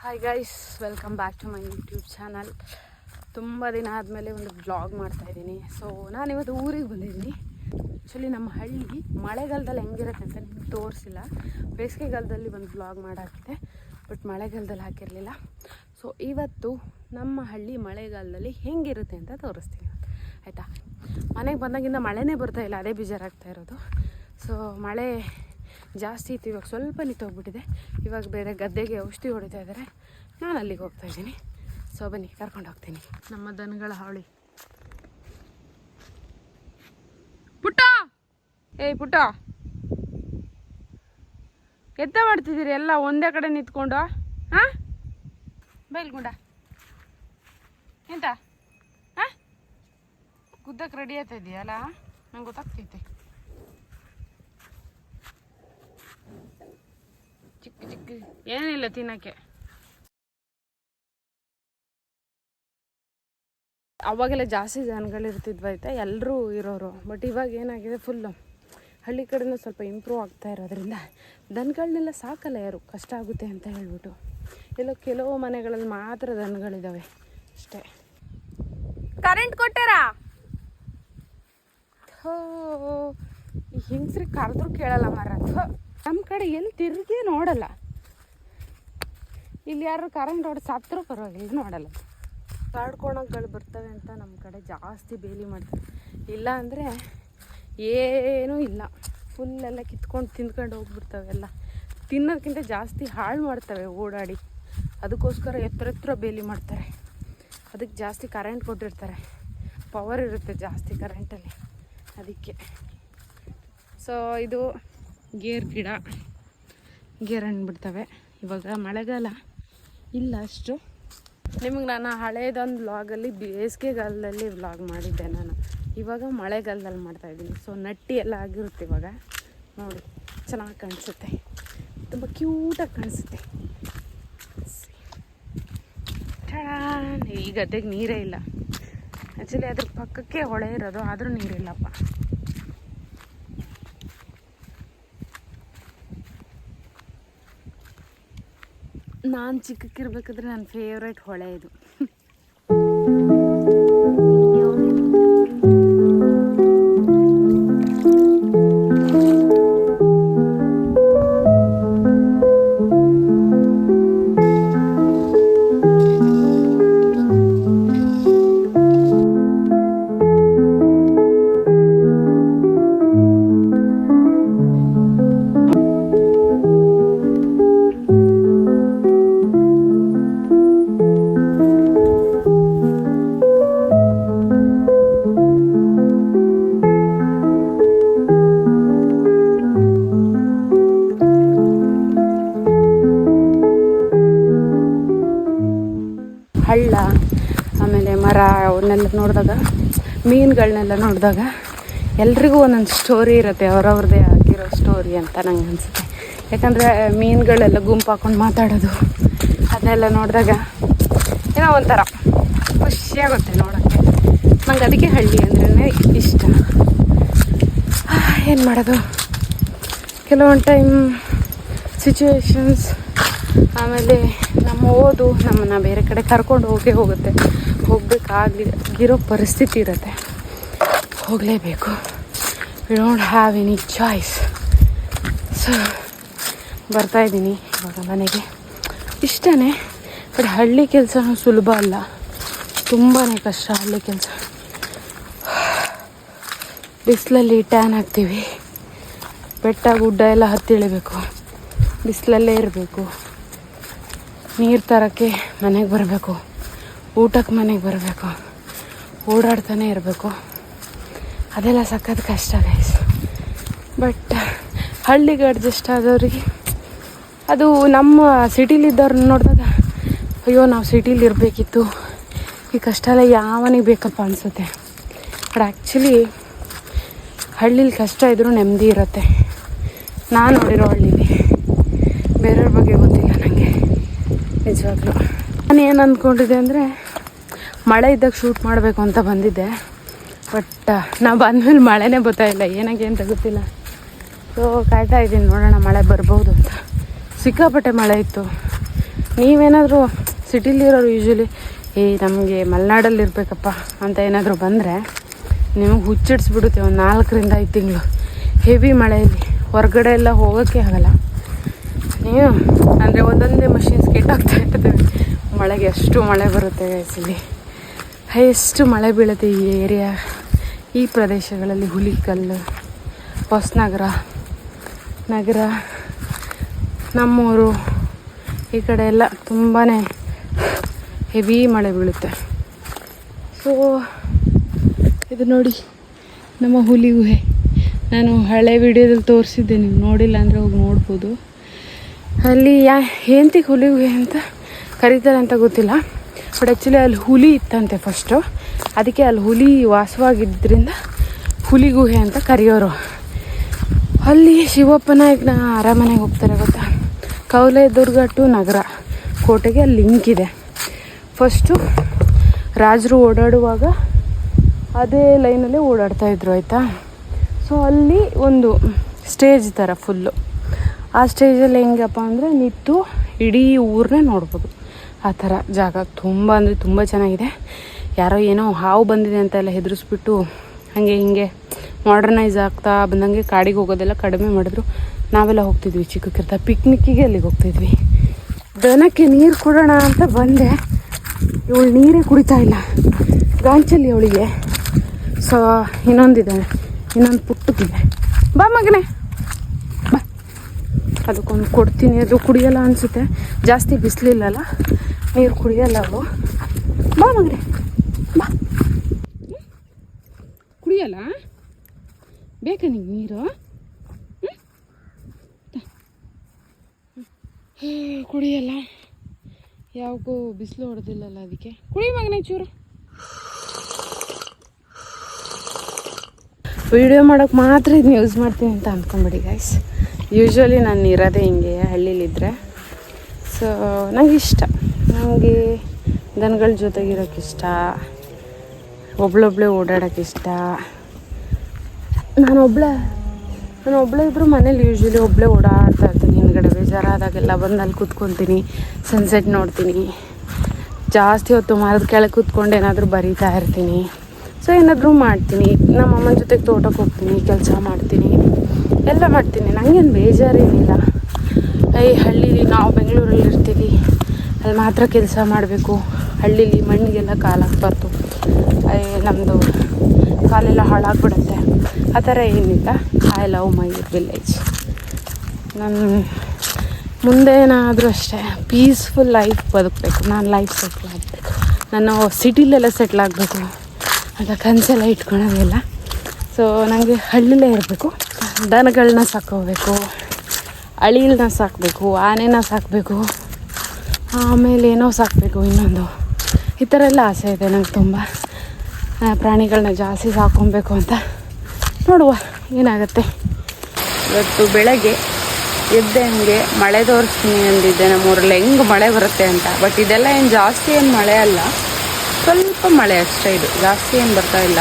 Hi guys, welcome back to my YouTube channel. ತುಂಬ ದಿನ ಆದಮೇಲೆ ಒಂದು ವ್ಲಾಗ್ ಮಾಡ್ತಾಯಿದ್ದೀನಿ. ಸೊ ನಾನಿವತ್ತು ಊರಿಗೆ ಬಂದಿದ್ದೀನಿ. ಆ್ಯಕ್ಚುಲಿ ನಮ್ಮ ಹಳ್ಳಿ ಮಳೆಗಾಲದಲ್ಲಿ ಹೆಂಗಿರುತ್ತೆ ಅಂತ ನಿಮ್ಗೆ ತೋರಿಸಿಲ್ಲ. ಬೇಸಿಗೆಗಾಲದಲ್ಲಿ ಒಂದು ವ್ಲಾಗ್ ಮಾಡಾಕಿದೆ, ಬಟ್ ಮಳೆಗಾಲದಲ್ಲಿ ಹಾಕಿರಲಿಲ್ಲ. ಸೊ ಇವತ್ತು ನಮ್ಮ ಹಳ್ಳಿ ಮಳೆಗಾಲದಲ್ಲಿ ಹೆಂಗಿರುತ್ತೆ ಅಂತ ತೋರಿಸ್ತೀನಿ ಆಯಿತಾ. ಮನೆಗೆ ಬಂದಾಗಿಂದ ಮಳೆನೇ ಬರ್ತಾಯಿಲ್ಲ, ಅದೇ ಬೇಜಾರಾಗ್ತಾ ಇರೋದು. ಸೊ ಮಳೆ ಜಾಸ್ತಿ ಇತ್ತು, ಇವಾಗ ಸ್ವಲ್ಪ ನಿಂತೋಗ್ಬಿಟ್ಟಿದೆ. ಇವಾಗ ಬೇರೆ ಗದ್ದೆಗೆ ಔಷಧಿ ಹೊಡಿತಾ ಇದ್ದಾರೆ, ನಾನು ಅಲ್ಲಿಗೆ ಹೋಗ್ತಾ ಇದ್ದೀನಿ. ಸೊ ಬನ್ನಿ ಕರ್ಕೊಂಡು ಹೋಗ್ತೀನಿ. ನಮ್ಮ ದನಗಳ ಹಾವಳಿ. ಪುಟ್ಟ, ಏಯ್ ಪುಟ್ಟ, ಎತ್ತ ಮಾಡ್ತಿದ್ದೀರಿ ಎಲ್ಲ ಒಂದೇ ಕಡೆ ನಿಂತ್ಕೊಂಡು? ಹಾಂ ಬೈಲ್ಗುಂಡ ಎಂತ ಹಾಂ ಗುದ್ದಕ್ಕೆ ರೆಡಿ ಆಗ್ತಾ ಇದೆಯಲ್ಲ, ನಂಗೆ ಗೊತ್ತಾಗ್ತೈತೆ. ಚಿಕ್ಕ ಚಿಕ್ಕ ಏನಿಲ್ಲ ತಿನ್ನೋಕ್ಕೆ. ಅವಾಗೆಲ್ಲ ಜಾಸ್ತಿ ಜನಗಳಿರ್ತಿದ್ವು ಆಯಿತಾ, ಎಲ್ಲರೂ ಇರೋರು. ಬಟ್ ಇವಾಗ ಏನಾಗಿದೆ, ಫುಲ್ಲು ಹಳ್ಳಿ ಕಡೆನೂ ಸ್ವಲ್ಪ ಇಂಪ್ರೂವ್ ಆಗ್ತಾ ಇರೋದ್ರಿಂದ ದನಗಳನ್ನೆಲ್ಲ ಸಾಕಲ್ಲ ಯಾರು, ಕಷ್ಟ ಆಗುತ್ತೆ ಅಂತ ಹೇಳ್ಬಿಟ್ಟು ಎಲ್ಲ ಕೆಲವು ಮನೆಗಳಲ್ಲಿ ಮಾತ್ರ ದನಗಳಿದ್ದಾವೆ ಅಷ್ಟೇ. ಕರೆಂಟ್ ಕೊಟ್ಟಾರಾ? ಈ ಹಿಂಗ್ಸ್ರಿಗೆ ಕರೆದ್ರೂ ಕೇಳಲ್ಲ ಮರ. ನಮ್ಮ ಕಡೆ ಎಲ್ಲಿ ತಿರುಗಿ ನೋಡಲ್ಲ. ಇಲ್ಲಿ ಯಾರು ಕರೆಂಟ್ ಹೊಡೆದು ಸತ್ತರೂ ಪರವಾಗಿಲ್ಲ, ನೋಡಲ್ಲ. ಕಾಡ್ಕೊಳಗಳು ಬರ್ತವೆ ಅಂತ ನಮ್ಮ ಕಡೆ ಜಾಸ್ತಿ ಬೇಲಿ ಮಾಡ್ತಾರೆ. ಇಲ್ಲ ಅಂದರೆ ಏನೂ ಇಲ್ಲ, ಫುಲ್ಲೆಲ್ಲ ಕಿತ್ಕೊಂಡು ತಿಂದ್ಕೊಂಡು ಹೋಗ್ಬಿಡ್ತವೆ. ಎಲ್ಲ ತಿನ್ನೋದಕ್ಕಿಂತ ಜಾಸ್ತಿ ಹಾಳು ಮಾಡ್ತವೆ ಓಡಾಡಿ. ಅದಕ್ಕೋಸ್ಕರ ಎತ್ತರ ಬೇಲಿ ಮಾಡ್ತಾರೆ. ಅದಕ್ಕೆ ಜಾಸ್ತಿ ಕರೆಂಟ್ ಕೊಟ್ಟಿರ್ತಾರೆ, ಪವರ್ ಇರುತ್ತೆ ಜಾಸ್ತಿ ಕರೆಂಟಲ್ಲಿ, ಅದಕ್ಕೆ. ಸೊ ಇದು ಗೇರ್ ಗಿಡ, ಗೇರ್ ಹಣ್ಣು ಬಿಡ್ತವೆ. ಇವಾಗ ಮಳೆಗಾಲ ಇಲ್ಲ ಅಷ್ಟು. ನಿಮಗೆ ನಾನು ಹಳೇದೊಂದು ವ್ಲಾಗಲ್ಲಿ ಬೇಸಿಗೆಗಾಲದಲ್ಲಿ ವ್ಲಾಗ್ ಮಾಡಿದ್ದೆ ನಾನು. ಇವಾಗ ಮಳೆಗಾಲದಲ್ಲಿ ಮಾಡ್ತಾಯಿದ್ದೀನಿ. ಸೊ ನಟ್ಟಿ ಎಲ್ಲ ಆಗಿರುತ್ತೆ ಇವಾಗ. ನೋಡಿ ಚೆನ್ನಾಗಿ ಕಾಣಿಸುತ್ತೆ, ತುಂಬ ಕ್ಯೂಟಾಗಿ ಕಾಣಿಸುತ್ತೆ. ಈ ಗದ್ದೆಗೆ ನೀರೇ ಇಲ್ಲ. ಆ್ಯಕ್ಚುಲಿ ಅದ್ರ ಪಕ್ಕಕ್ಕೆ ಹೊಳೆ ಇರೋದು, ಆದರೂ ನೀರಿಲ್ಲಪ್ಪ. ನಾನು ಚಿಕ್ಕಕ್ಕಿರ್ಬೇಕಾದ್ರೆ ನನ್ನ ಫೇವ್ರೇಟ್ ಹೊಳೆ ಇದು. ಹಳ್ಳ, ಆಮೇಲೆ ಮರ, ಅವನ್ನೆಲ್ಲ ನೋಡಿದಾಗ, ಮೀನುಗಳನ್ನೆಲ್ಲ ನೋಡಿದಾಗ ಎಲ್ರಿಗೂ ಒಂದೊಂದು ಸ್ಟೋರಿ ಇರುತ್ತೆ, ಅವ್ರವ್ರದ್ದೇ ಆಗಿರೋ ಸ್ಟೋರಿ ಅಂತ ನಂಗೆ ಅನಿಸುತ್ತೆ. ಯಾಕಂದರೆ ಮೀನುಗಳೆಲ್ಲ ಗುಂಪು ಹಾಕೊಂಡು ಮಾತಾಡೋದು ಅದನ್ನೆಲ್ಲ ನೋಡಿದಾಗ ಏನೋ ಒಂಥರ ಖುಷಿಯಾಗುತ್ತೆ ನೋಡೋಕ್ಕೆ. ನಂಗೆ ಅದಕ್ಕೆ ಹಳ್ಳಿ ಅಂದ್ರೇ ಇಷ್ಟ. ಏನು ಮಾಡೋದು, ಕೆಲವೊಂದು ಟೈಮ್ ಸಿಚುವೇಶನ್ಸ್, ಆಮೇಲೆ ನಮ್ಮ ಓದು ನಮ್ಮನ್ನು ಬೇರೆ ಕಡೆ ಕರ್ಕೊಂಡು ಹೋಗುತ್ತೆ. ಹೋಗಬೇಕಾಗಿರೋ ಪರಿಸ್ಥಿತಿ ಇರುತ್ತೆ, ಹೋಗಲೇಬೇಕು. We don't have any choice. So ಬರ್ತಾಯಿದ್ದೀನಿ ಇವಾಗ ಮನೆಗೆ. ಇಷ್ಟನೇ, ಬಟ್ ಹಳ್ಳಿ ಕೆಲಸ ಸುಲಭ ಅಲ್ಲ, ತುಂಬಾ ಕಷ್ಟ ಹಳ್ಳಿ ಕೆಲಸ. ಬಿಸಿಲಲ್ಲಿ ಟ್ಯಾನ್ ಹಾಕ್ತೀವಿ, ಬೆಟ್ಟ ಗುಡ್ಡ ಎಲ್ಲ ಹತ್ತಿಳಿಬೇಕು, ಬಿಸಿಲಲ್ಲೇ ಇರಬೇಕು. ನೀರು ತರೋಕ್ಕೆ ಮನೆಗೆ ಬರಬೇಕು, ಊಟಕ್ಕೆ ಮನೆಗೆ ಬರಬೇಕು, ಓಡಾಡ್ತಾನೆ ಇರಬೇಕು. ಅದೆಲ್ಲ ಸಖತ್ ಕಷ್ಟ ಗೈಸ್. ಬಟ್ ಹಳ್ಳಿಗೆ ಅಡ್ಜಸ್ಟ್ ಆದವ್ರಿಗೆ ಅದು, ನಮ್ಮ ಸಿಟಿಲಿದ್ದವ್ರನ್ನ ನೋಡಿದಾಗ ಅಯ್ಯೋ ನಾವು ಸಿಟೀಲಿ ಇರಬೇಕಿತ್ತು, ಈ ಕಷ್ಟ ಎಲ್ಲ ಯಾವನಿಗೆ ಬೇಕಪ್ಪ ಅನಿಸುತ್ತೆ. ಬಟ್ ಆ್ಯಕ್ಚುಲಿ ಹಳ್ಳೀಲಿ ಕಷ್ಟ ಇದ್ದರೂ ನೆಮ್ಮದಿ ಇರುತ್ತೆ. ನಾನು ನೋಡಿರೋ ಹಳ್ಳೀಲಿ, ಬೇರೆಯವ್ರ ಬಗ್ಗೆ ಗೊತ್ತಿಲ್ಲ ನನಗೆ ನಿಜವಾಗ್ಲೂ. ನಾನು ಏನು ಅಂದ್ಕೊಂಡಿದ್ದೆ ಅಂದರೆ ಮಳೆ ಇದ್ದಾಗ ಶೂಟ್ ಮಾಡಬೇಕು ಅಂತ ಬಂದಿದ್ದೆ. ಬಟ್ ನಾವು ಬಂದಮೇಲೆ ಮಳೆನೇ ಬರ್ತಾಯಿಲ್ಲ, ಏನಾಗೆ ಅಂತ ಗೊತ್ತಿಲ್ಲ. ಸೊ ಕಾಯ್ತಾ ಇದ್ದೀನಿ, ನೋಡೋಣ ಮಳೆ ಬರ್ಬೋದು ಅಂತ. ಸಿಕ್ಕಾಪಟ್ಟೆ ಮಳೆ ಇತ್ತು. ನೀವೇನಾದರೂ ಸಿಟಿಲಿರೋರು ಯೂಶ್ವಲಿ ನಮಗೆ ಮಲೆನಾಡಲ್ಲಿ ಇರಬೇಕಪ್ಪ ಅಂತ ಏನಾದರೂ ಬಂದರೆ ನಿಮಗೆ ಹುಚ್ಚಿಡ್ಸ್ಬಿಡುತ್ತೆ. ಒಂದು 4ರಿಂದ 5 ತಿಂಗಳು ಹೆವಿ ಮಳೆಯಲ್ಲಿ ಹೊರಗಡೆ ಎಲ್ಲ ಹೋಗೋಕ್ಕೆ ಆಗಲ್ಲ. ನೀವು ಅಂದರೆ ಒಂದೊಂದೇ ಮಷಿನ್ಸ್ ಕೆಟ್ಟೋಗ್ತಾ ಇರ್ತದೆ ಮಳೆಗೆ. ಅಷ್ಟು ಮಳೆ ಬರುತ್ತೆ ಇಲ್ಲಿ, ಎಷ್ಟು ಮಳೆ ಬೀಳುತ್ತೆ ಈ ಏರಿಯಾ, ಈ ಪ್ರದೇಶಗಳಲ್ಲಿ. ಹುಲಿಕಲ್ಲು, ಹೊಸನಗರ ನಗರ, ನಮ್ಮೂರು ಈ ಕಡೆ ಎಲ್ಲ ತುಂಬಾ ಹೆವಿ ಮಳೆ ಬೀಳುತ್ತೆ. ಸೊ ಇದು ನೋಡಿ ನಮ್ಮ ಹುಲಿ ಗುಹೆ. ನಾನು ಹಳೆ ವಿಡಿಯೋದಲ್ಲಿ ತೋರಿಸಿದ್ದೆ, ನೀವು ನೋಡಿಲ್ಲ ಅಂದರೆ ಹೋಗಿ ನೋಡ್ಬೋದು. ಅಲ್ಲಿ ಏಂತಿಗೆ ಹುಲಿ ಗುಹೆ ಅಂತ ಕರೀತಾರೆ ಅಂತ ಗೊತ್ತಿಲ್ಲ, ಬಟ್ ಆ್ಯಕ್ಚುಲಿ ಅಲ್ಲಿ ಹುಲಿ ಇತ್ತಂತೆ ಫಸ್ಟು. ಅದಕ್ಕೆ ಅಲ್ಲಿ ಹುಲಿ ವಾಸವಾಗಿದ್ದರಿಂದ ಹುಲಿ ಗುಹೆ ಅಂತ ಕರೆಯೋರು. ಅಲ್ಲಿ ಶಿವಪ್ಪನಾಯಕನ ಅರಮನೆಗೆ ಹೋಗ್ತಾರೆ ಗೊತ್ತಾ, ಕೌಲೇದುರ್ಗ ಟು ನಗರ ಕೋಟೆಗೆ ಅಲ್ಲಿ ಲಿಂಕ್ ಇದೆ. ಫಸ್ಟು ರಾಜರು ಓಡಾಡುವಾಗ ಅದೇ ಲೈನಲ್ಲೇ ಓಡಾಡ್ತಾಯಿದ್ರು ಆಯಿತಾ. ಸೊ ಅಲ್ಲಿ ಒಂದು ಸ್ಟೇಜ್ ಥರ ಫುಲ್ಲು. ಆ ಸ್ಟೇಜಲ್ಲಿ ಹೆಂಗಪ್ಪ ಅಂದರೆ ನಿಂತು ಇಡೀ ಊರನ್ನೇ ನೋಡ್ಬೋದು. ಆ ಥರ ಜಾಗ ತುಂಬ ಅಂದರೆ ತುಂಬ ಚೆನ್ನಾಗಿದೆ. ಯಾರೋ ಏನೋ ಹಾವು ಬಂದಿದೆ ಅಂತ ಎಲ್ಲ ಹೆದರಿಸ್ಬಿಟ್ಟು ಹಾಗೆ ಹಿಂಗೆ ಮಾಡ್ರನೈಸ್ ಆಗ್ತಾ ಬಂದಂಗೆ ಕಾಡಿಗೆ ಹೋಗೋದೆಲ್ಲ ಕಡಿಮೆ ಮಾಡಿದ್ರು. ನಾವೆಲ್ಲ ಹೋಗ್ತಿದ್ವಿ ಚಿಕ್ಕಕ್ಕಿರ್ತಾ ಪಿಕ್ನಿಕ್ಕಿಗೆ ಅಲ್ಲಿಗೆ ಹೋಗ್ತಿದ್ವಿ. ದನಕ್ಕೆ ನೀರು ಕೊಡೋಣ ಅಂತ ಬಂದೆ, ಇವಳು ನೀರೇ ಕುಡಿತಾ ಇಲ್ಲ, ಗಾಂಚಲ್ಲಿ ಅವಳಿಗೆ. ಸೊ ಇನ್ನೊಂದು ಪುಟ್ಟಕ್ಕಿದೆ, ಬಾ ಮಗನೇ ಬಾ, ಅದಕ್ಕೊಂದು ಕೊಡ್ತೀನಿ. ಅದು ಕುಡಿಯೋಲ್ಲ ಅನಿಸುತ್ತೆ, ಜಾಸ್ತಿ ಬಿಸಿಲಿಲ್ಲಲ್ಲ, ನೀರು ಕುಡಿಯೋಲ್ಲ ಅವಳು. ಬಾ ಮಗನೇ ಬಾ, ಕುಡಿಯಲ್ಲ, ಬೇಕಾ ನಿಂಗೆ ನೀರು? ಕುಡಿಯಲ್ಲ, ಯಾವಾಗೂ ಬಿಸಿಲು ಹೊಡೆದಿಲ್ಲಲ್ಲ ಅದಕ್ಕೆ. ಕುಡಿ ಮಗನೇ ಚೂರು. ವಿಡಿಯೋ ಮಾಡೋಕ್ಕೆ ಮಾತ್ರ ಇದನ್ನ ಯೂಸ್ ಮಾಡ್ತೀನಿ ಅಂತ ಅಂದ್ಕೊಂಬಿಡಿ ಗೈಸ್. ಯೂಶ್ವಲಿ ನಾನು ಇರೋದೇ ಹಿಂಗೆ ಹಳ್ಳೀಲಿದ್ದರೆ. ಸೊ ನನಗೆ ಇಷ್ಟ, ನನಗೆ ದನಗಳ ಜೊತೆಗಿರೋಕ್ಕಿಷ್ಟ, ಒಬ್ಳೊಬ್ಳೆ ಓಡಾಡೋಕ್ಕಿಷ್ಟ. ನಾನು ಒಬ್ಬಳೇ ಇದ್ದರೂ ಮನೇಲಿ ಯೂಶ್ವಲಿ ಒಬ್ಬಳೇ ಓಡಾಡ್ತಾ ಇರ್ತೀನಿ. ಹಿಂದ್ಗಡೆ ಬೇಜಾರಾದಾಗೆಲ್ಲ ಬಂದು ಅಲ್ಲಿ ಕೂತ್ಕೊತೀನಿ, ಸನ್ಸೆಟ್ ನೋಡ್ತೀನಿ. ಜಾಸ್ತಿ ಹೊತ್ತು ಮರದ ಕೆಳಗೆ ಕೂತ್ಕೊಂಡು ಏನಾದರೂ ಬರೀತಾ ಇರ್ತೀನಿ. ಸೊ ಏನಾದರೂ ಮಾಡ್ತೀನಿ, ನಮ್ಮ ಅಮ್ಮನ ಜೊತೆಗೆ ತೋಟಕ್ಕೆ ಹೋಗ್ತೀನಿ, ಕೆಲಸ ಮಾಡ್ತೀನಿ, ಎಲ್ಲ ಮಾಡ್ತೀನಿ. ನನಗೇನು ಬೇಜಾರೇನಿಲ್ಲ. ಹಳ್ಳೀಲಿ ನಾವು ಬೆಂಗಳೂರಲ್ಲಿ ಇರ್ತೀವಿ, ಅಲ್ಲಿ ಮಾತ್ರ ಕೆಲಸ ಮಾಡಬೇಕು. ಹಳ್ಳೀಲಿ ಮಣ್ಣಿಗೆಲ್ಲ ಕಾಲಾಗಬಾರ್ದು, ನಮ್ಮದು ಕಾಲೆಲ್ಲ ಹಾಳಾಗ್ಬಿಡುತ್ತೆ. ಆ ಥರ ಏನಿಲ್ಲ. I love my village. ನಾನು ಮುಂದೆ ಏನಾದರೂ ಅಷ್ಟೇ ಪೀಸ್ಫುಲ್ ಲೈಫ್ ಬದುಕಬೇಕು. ನಾನು ಲೈಫ್ ಸೆಟ್ಲ್ ಆಗಬೇಕು, ನಾನು ಸಿಟಿಲೆಲ್ಲ ಸೆಟ್ಲ್ ಆಗಬೇಕು ಅಂತ ಕನಸೆಲ್ಲ ಇಟ್ಕೊಳೋದಿಲ್ಲ. ಸೊ ನನಗೆ ಹಳ್ಳಿಲೇ ಇರಬೇಕು. ದನಗಳನ್ನ ಸಾಕೋಬೇಕು, ಅಳಿಲನ್ನ ಸಾಕಬೇಕು, ಆನೆನ ಸಾಕಬೇಕು, ಆಮೇಲೆ ಏನೋ ಸಾಕಬೇಕು ಇನ್ನೊಂದು. ಈ ಥರ ಎಲ್ಲ ಆಸೆ ಇದೆ ನನಗೆ ತುಂಬ. ಪ್ರಾಣಿಗಳನ್ನ ಜಾಸ್ತಿ ಸಾಕೊಬೇಕು ಅಂತ. ನೋಡುವ ಏನಾಗುತ್ತೆ. ಇವತ್ತು ಬೆಳಗ್ಗೆ ಎದ್ದೆ ಹಾಗೆ ಮಳೆ ತೋರಿಸ್ತೀನಿ ಅಂದಿದ್ದೆ ನಮ್ಮೂರಲ್ಲಿ ಹೆಂಗೆ ಮಳೆ ಬರುತ್ತೆ ಅಂತ. ಬಟ್ ಇದೆಲ್ಲ ಏನು ಜಾಸ್ತಿ ಏನು ಮಳೆ ಅಲ್ಲ, ಸ್ವಲ್ಪ ಮಳೆ ಅಷ್ಟೇ. ಇದು ಜಾಸ್ತಿ ಏನು ಬರ್ತಾ ಇಲ್ಲ.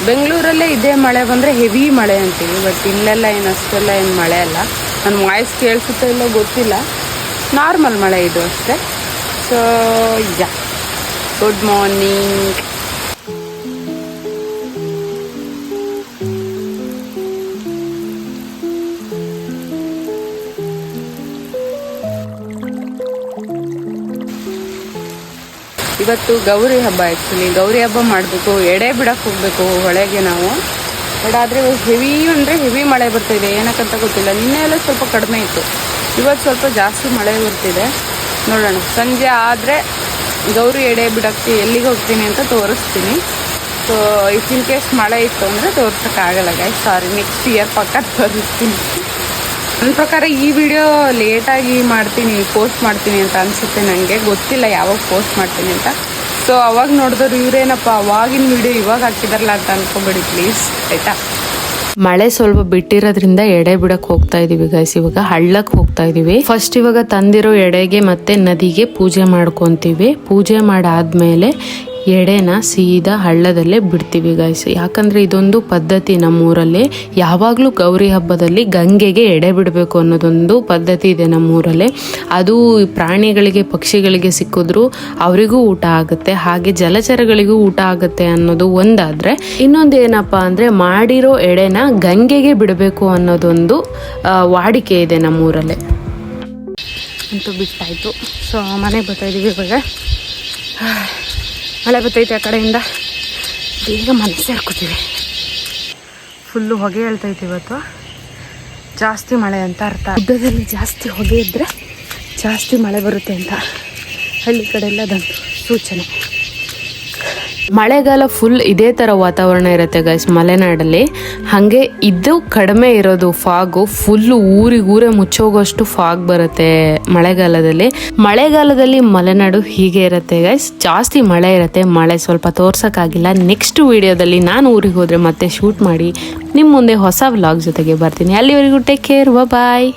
ಬೆಂಗಳೂರಲ್ಲೇ ಇದೇ ಮಳೆ ಬಂದರೆ ಹೆವಿ ಮಳೆ ಅಂತೀವಿ, ಬಟ್ ಇಲ್ಲೆಲ್ಲ ಏನು ಅಷ್ಟೆಲ್ಲ ಏನು ಮಳೆ ಅಲ್ಲ. ನನ್ನ ವಾಯ್ಸ್ ಕೇಳಿಸುತ್ತಾ ಇಲ್ಲ ಗೊತ್ತಿಲ್ಲ, ನಾರ್ಮಲ್ ಮಳೆ ಇದು ಅಷ್ಟೇ. So good morning. ಇವತ್ತು ಗೌರಿ ಹಬ್ಬ. ಆ್ಯಕ್ಚುಲಿ ಗೌರಿ ಹಬ್ಬ ಮಾಡಬೇಕು, ಎಡೆ ಬಿಡಕ್ಕೆ ಹೋಗಬೇಕು ಹೊಳೆಗೆ ನಾವು. ಬಟ್ ಆದರೆ ಹೆವಿ ಅಂದರೆ ಹೆವಿ ಮಳೆ ಬರ್ತಿದೆ, ಏನಕ್ಕಂತ ಗೊತ್ತಿಲ್ಲ. ನಿನ್ನೆ ಎಲ್ಲ ಸ್ವಲ್ಪ ಕಡಿಮೆ ಇತ್ತು, ಇವತ್ತು ಸ್ವಲ್ಪ ಜಾಸ್ತಿ ಮಳೆ ಬರ್ತಿದೆ. ನೋಡೋಣ, ಸಂಜೆ ಆದರೆ ಗೌರಿ ಎಡೆ ಬಿಡೋಕ್ಕೆ ಎಲ್ಲಿಗೆ ಹೋಗ್ತೀನಿ ಅಂತ ತೋರಿಸ್ತೀನಿ. ಸೊ ಇಫ್ ಇನ್ ಕೇಸ್ ಮಳೆ ಇತ್ತು ಅಂದರೆ ತೋರ್ಸೋಕ್ಕಾಗಲ್ಲ ಗೈಸ್, ಸಾರಿ. ನೆಕ್ಸ್ಟ್ ಇಯರ್ ಪಕ್ಕ ತೋರಿಸ್ತೀನಿ. ನನ್ನ ಪ್ರಕಾರ ಈ ವಿಡಿಯೋ ಲೇಟಾಗಿ ಪೋಸ್ಟ್ ಮಾಡ್ತೀನಿ ಅಂತ ಅನಿಸುತ್ತೆ. ನನಗೆ ಗೊತ್ತಿಲ್ಲ ಯಾವಾಗ ಪೋಸ್ಟ್ ಮಾಡ್ತೀನಿ ಅಂತ. ಸೊ ಅವಾಗ ನೋಡಿದವ್ರು ಇವರೇನಪ್ಪ ಅವಾಗಿನ ವಿಡಿಯೋ ಇವಾಗ ಹಾಕಿದಾರಲ್ಲ ಅಂತ ಅಂದ್ಕೊಬೇಡಿ ಪ್ಲೀಸ್, ಆಯಿತಾ. ಮಳೆ ಸ್ವಲ್ಪ ಬಿಟ್ಟಿರೋದ್ರಿಂದ ಎಡೆ ಬಿಡಕ್ ಹೋಗ್ತಾ ಇದೀವಿ ಗೈಸ್. ಇವಾಗ ಹಳ್ಳಕ್ಕೆ ಹೋಗ್ತಾ ಇದೀವಿ. ಫಸ್ಟ್ ಇವಾಗ ತಂದಿರೋ ಎಡೆಗೆ ಮತ್ತೆ ನದಿಗೆ ಪೂಜೆ ಮಾಡ್ಕೊಂತೀವಿ. ಪೂಜೆ ಮಾಡಾದ್ಮೇಲೆ ಎಡೆನ ಸೀದಾ ಹಳ್ಳದಲ್ಲೇ ಬಿಡ್ತೀವಿ ಗೈಸ್. ಯಾಕಂದರೆ ಇದೊಂದು ಪದ್ಧತಿ ನಮ್ಮೂರಲ್ಲಿ. ಯಾವಾಗಲೂ ಗೌರಿ ಹಬ್ಬದಲ್ಲಿ ಗಂಗೆಗೆ ಎಡೆ ಬಿಡಬೇಕು ಅನ್ನೋದೊಂದು ಪದ್ಧತಿ ಇದೆ ನಮ್ಮೂರಲ್ಲಿ. ಅದು ಪ್ರಾಣಿಗಳಿಗೆ ಪಕ್ಷಿಗಳಿಗೆ ಸಿಕ್ಕಿದ್ರು ಅವರಿಗೂ ಊಟ ಆಗುತ್ತೆ, ಹಾಗೆ ಜಲಚರಗಳಿಗೂ ಊಟ ಆಗುತ್ತೆ ಅನ್ನೋದು ಒಂದಾದರೆ, ಇನ್ನೊಂದು ಏನಪ್ಪ ಅಂದರೆ ಮಾಡಿರೋ ಎಡೆನ ಗಂಗೆಗೆ ಬಿಡಬೇಕು ಅನ್ನೋದೊಂದು ವಾಡಿಕೆ ಇದೆ ನಮ್ಮೂರಲ್ಲಿ. ಅಂತೂ ಬಿಟ್ಟಾಯಿತು. ಸೊ ಮನೆಗೆ ಬರ್ತಾಯಿದ್ದೀವಿ ಇವಾಗ. ಮಳೆ ಬರ್ತೈತೆ ಆ ಕಡೆಯಿಂದ, ಬೇಗ ಮನೆ ಸೇರ್ಕೋತೀವಿ. ಫುಲ್ಲು ಹೊಗೆ ಹೇಳ್ತೈತೆ ಇವತ್ತು, ಜಾಸ್ತಿ ಮಳೆ ಅಂತ ಅರ್ಥ. ಗುಡ್ಡದಲ್ಲಿ ಜಾಸ್ತಿ ಹೊಗೆ ಇದ್ದರೆ ಜಾಸ್ತಿ ಮಳೆ ಬರುತ್ತೆ ಅಂತ ಹಳ್ಳಿ ಕಡೆ ಎಲ್ಲ ಅದಂತೂ ಸೂಚನೆ. ಮಳೆಗಾಲ ಫುಲ್ ಇದೇ ಥರ ವಾತಾವರಣ ಇರುತ್ತೆ ಗೈಸ್ ಮಲೆನಾಡಲ್ಲಿ. ಹಾಗೆ ಇದು ಕಡಿಮೆ ಇರೋದು ಫಾಗು, ಫುಲ್ಲು ಊರೇ ಮುಚ್ಚೋಗೋಷ್ಟು ಫಾಗ್ ಬರುತ್ತೆ ಮಳೆಗಾಲದಲ್ಲಿ. ಮಲೆನಾಡು ಹೀಗೆ ಇರುತ್ತೆ ಗೈಸ್, ಜಾಸ್ತಿ ಮಳೆ ಇರುತ್ತೆ. ಮಳೆ ಸ್ವಲ್ಪ ತೋರ್ಸೋಕ್ಕಾಗಿಲ್ಲ. ನೆಕ್ಸ್ಟ್ ವಿಡಿಯೋದಲ್ಲಿ ನಾನು ಊರಿಗೆ ಹೋದರೆ ಮತ್ತೆ ಶೂಟ್ ಮಾಡಿ ನಿಮ್ಮ ಮುಂದೆ ಹೊಸ ವ್ಲಾಗ್ ಜೊತೆಗೆ ಬರ್ತೀನಿ. ಅಲ್ಲಿವರೆಗೂ ಟೇಕ್ ಕೇರ್, ಬಾಯ್.